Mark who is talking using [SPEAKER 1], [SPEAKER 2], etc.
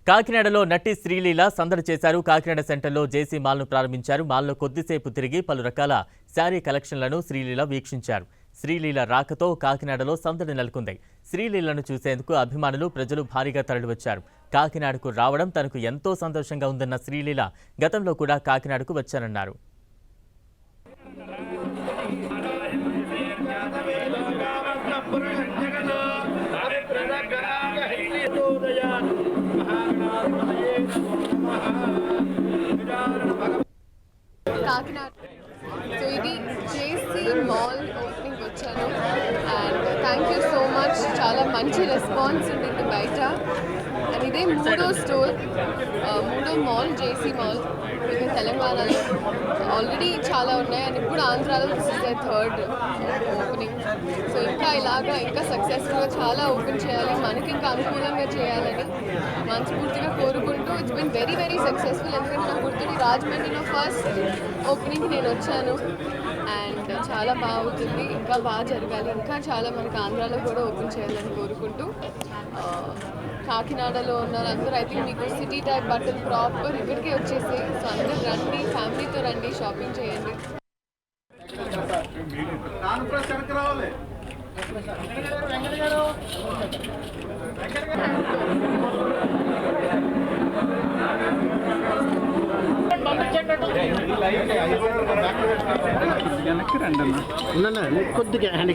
[SPEAKER 1] కాకినాడలో నటి శ్రీలీల సందడి చేశారు. కాకినాడ సెంటర్లో జేసీ మాల్ను ప్రారంభించారు. మాల్లో కొద్దిసేపు తిరిగి పలు రకాల శారీ కలెక్షన్లను శ్రీలీల వీక్షించారు. శ్రీలీల రాకతో కాకినాడలో సందడి నెలకొంది. శ్రీలీలను చూసేందుకు అభిమానులు, ప్రజలు భారీగా తరలివచ్చారు. కాకినాడకు రావడం తనకు ఎంతో సంతోషంగా ఉందన్న శ్రీలీల గతంలో కూడా కాకినాడకు వచ్చారన్నారు.
[SPEAKER 2] కాకినాడ సో ఇది జేసీ మాల్ ఓపెనింగ్ వచ్చాను and thank you so much. చాలా మంచి రెస్పాన్స్ ఉండింది బయట. అండ్ ఇదే మూడో మాల్ జేసీ మాల్. ఇంకా తెలంగాణలో ఆల్రెడీ చాలా ఉన్నాయి అండ్ ఇప్పుడు ఆంధ్రాలో this is the third opening. So ఇంకా సక్సెస్ఫుల్గా చాలా ఓపెన్ చేయాలి, మనకి ఇంకా అనుకూలంగా చేయాలని మనస్ఫూర్తిగా కోరుకుంటూ it's been very very successful. ఎందుకంటే నాకు గుర్తుంది రాజమండ్రిలో ఫస్ట్ ఓపెనింగ్కి నేను వచ్చాను అండ్ చాలా బాగుంటుంది. ఇంకా బాగా జరగాలి, ఇంకా చాలా మనకి ఆంధ్రాలో కూడా ఓపెన్ చేయాలని కోరుకుంటూ కాకినాడలో ఉన్న అందరూ ఐ థింక్ మీకు సిటీ టైప్ బట్టలు ప్రాపర్ ఇక్కడికే వచ్చేసి. సో అందరూ రండి, ఫ్యామిలీతో రండి, షాపింగ్ చేయండి.
[SPEAKER 3] కొద్దిగా హ్యాండ్